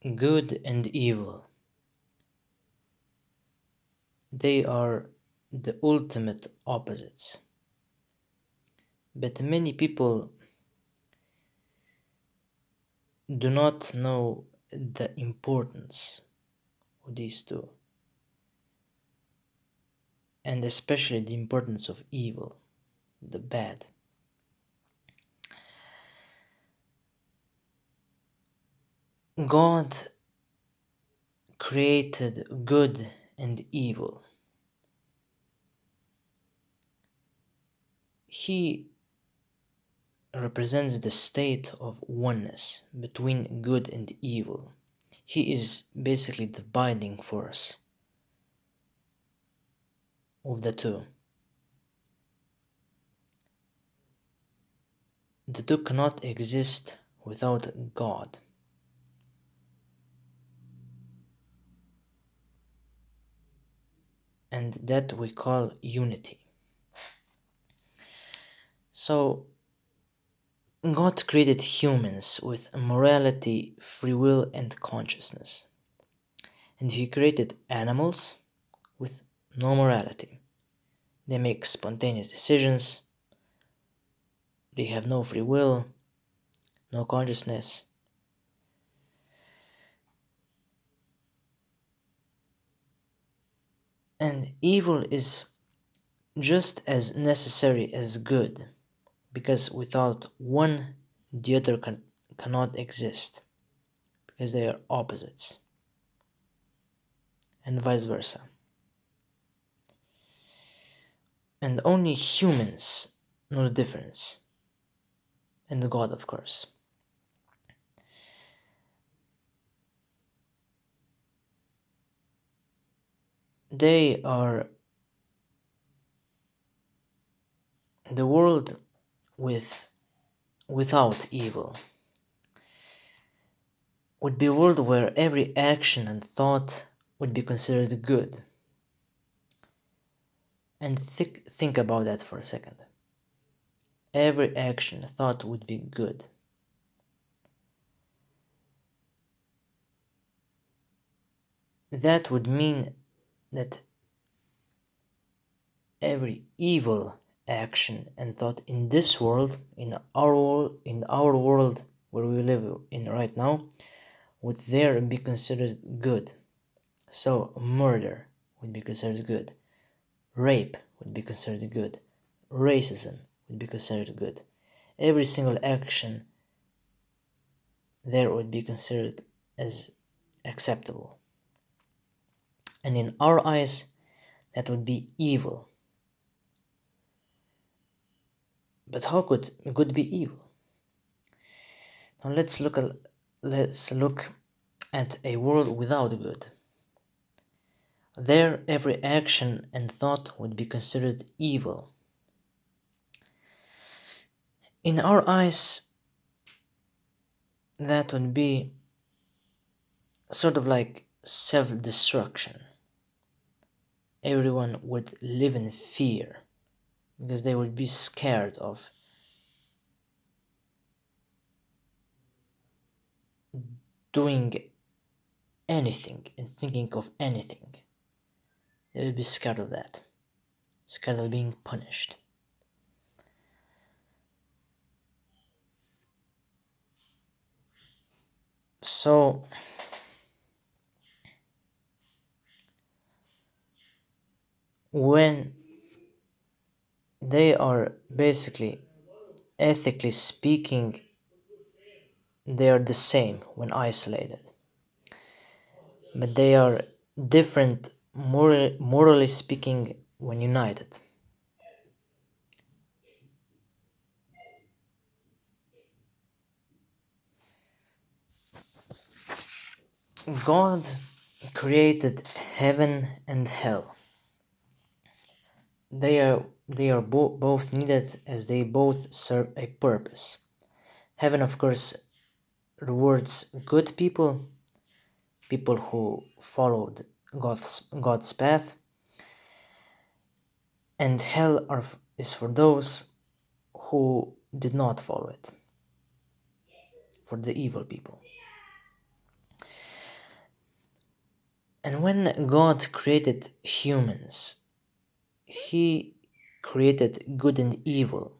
Good and evil, they are the ultimate opposites. But many people do not know the importance of these two, and especially the importance of evil, the bad. God created good and evil. He represents the state of oneness between good and evil. He is basically the binding force of the two. The two cannot exist without God. And that we call unity. So, God created humans with morality, free will, and consciousness. And He created animals with no morality. They make spontaneous decisions, they have no free will, no consciousness. And evil is just as necessary as good, because without one, the other cannot exist, because they are opposites, and vice versa. And only humans know the difference, and God, of course. They are the world without evil would be a world where every action and thought would be considered good. And think about that for a second. Every action and thought would be good. That would mean that every evil action and thought in this world, in our world where we live in right now, would there be considered good. So murder would be considered good, rape would be considered good, racism would be considered good. Every single action there would be considered as acceptable. And in our eyes, that would be evil. But how could good be evil? Now let's look at a world without good. There, every action and thought would be considered evil. In our eyes, that would be sort of like self-destruction. Everyone would live in fear because they would be scared of doing anything and thinking of anything. They would be scared of that, scared of being punished. So when they are basically, ethically speaking, they are the same when isolated, but they are different morally speaking when united. God created heaven and hell. They are both needed as they both serve a purpose. Heaven, of course, rewards good people, people who followed God's path, and hell is for those who did not follow it, for the evil people. And when God created humans, He created good and evil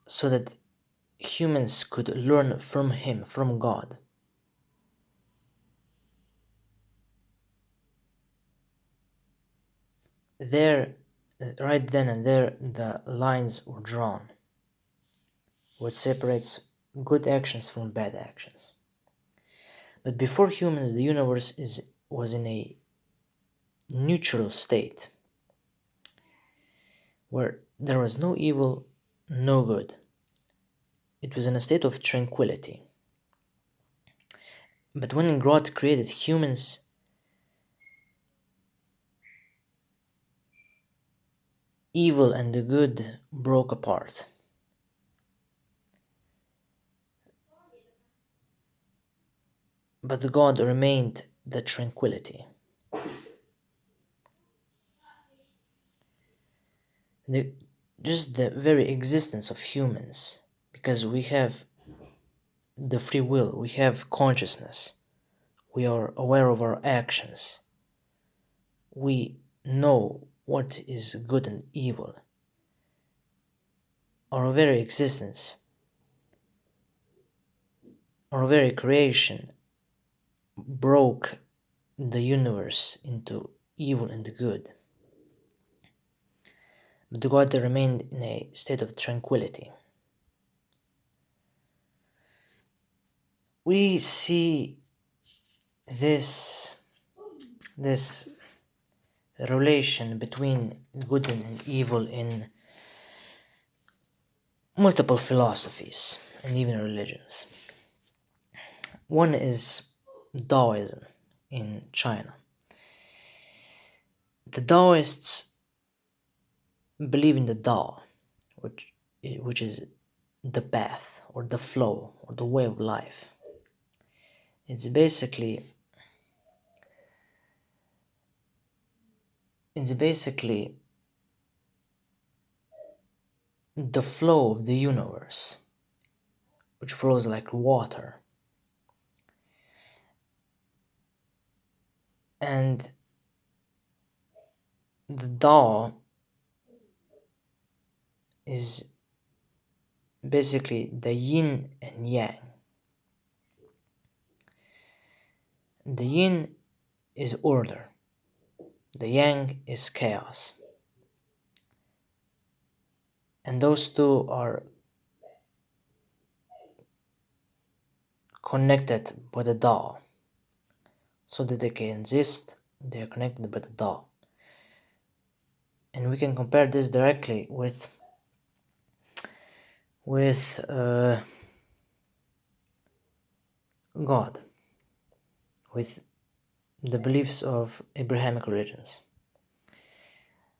so that humans could learn from Him, from God. There, right then and there, the lines were drawn, which separates good actions from bad actions. But before humans, the universe was in a neutral state where there was no evil, no good. It was in a state of tranquility. But when God created humans, evil and the good broke apart. But God remained the tranquility. The, just the very existence of humans, because we have the free will, we have consciousness, we are aware of our actions, we know what is good and evil. Our very existence, our very creation broke the universe into evil and good. But God remained in a state of tranquility. We see this relation between good and evil in multiple philosophies and even religions. One is Taoism in China. The Taoists believe in the Tao, which is the path or the flow or the way of life. It's basically the flow of the universe, which flows like water. And the Tao is basically the yin and yang. The yin is order, the yang is chaos. And those two are connected by the Tao. So that they can exist, they are connected by the Tao. And we can compare this directly with God, with the beliefs of Abrahamic religions,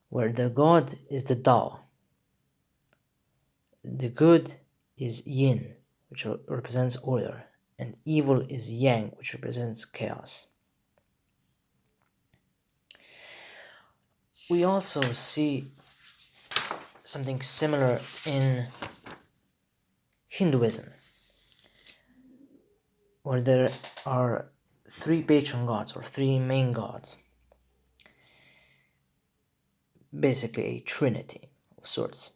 where the God is the Tao, the good is yin, which represents order, and evil is yang, which represents chaos. We also see something similar in Hinduism, where there are three patron gods or three main gods, basically a trinity of sorts.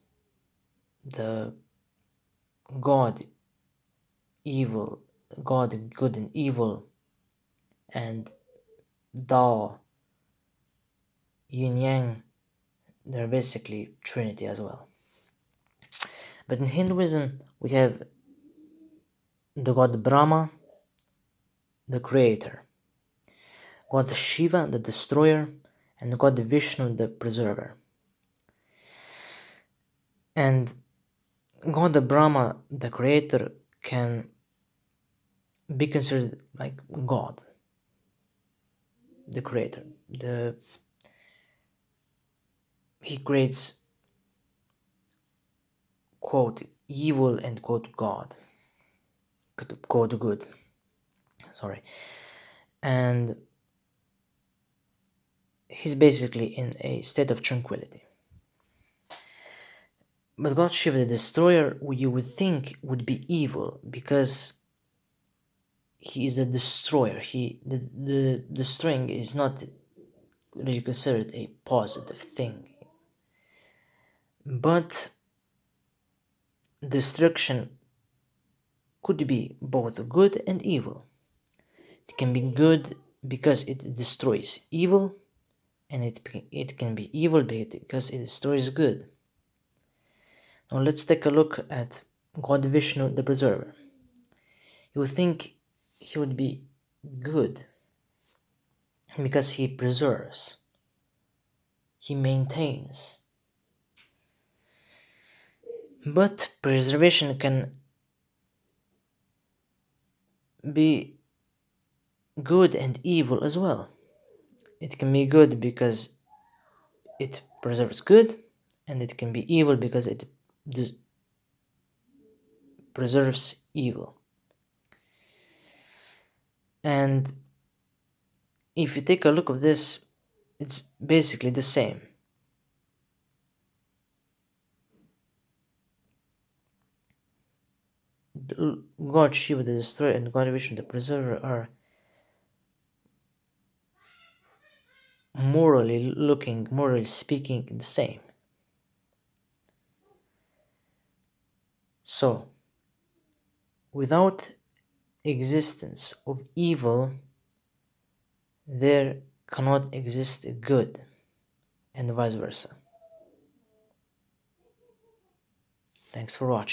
The God evil, God good and evil, and Tao yin yang, they're basically trinity as well. But in Hinduism we have the god Brahma, the creator, god Shiva, the destroyer, and god Vishnu, the preserver. And god Brahma, the creator, can be considered like God, the creator. He creates, quote, evil and quote God, quote good, sorry. And he's basically in a state of tranquility. But God Shiva, the destroyer, you would think would be evil, because he is a destroyer. The destroying is not really considered a positive thing, but destruction could be both good and evil. It can be good because it destroys evil, and it can be evil because it destroys good. Now let's take a look at God Vishnu, the preserver. You would think he would be good because he preserves, he maintains. But preservation can be good and evil as well. It can be good because it preserves good, and it can be evil because it preserves evil. And if you take a look at this, it's basically the same. God Shiva the destroyer and God Vishnu the preserver are morally speaking, the same. So, without existence of evil, there cannot exist good, and vice versa. Thanks for watching.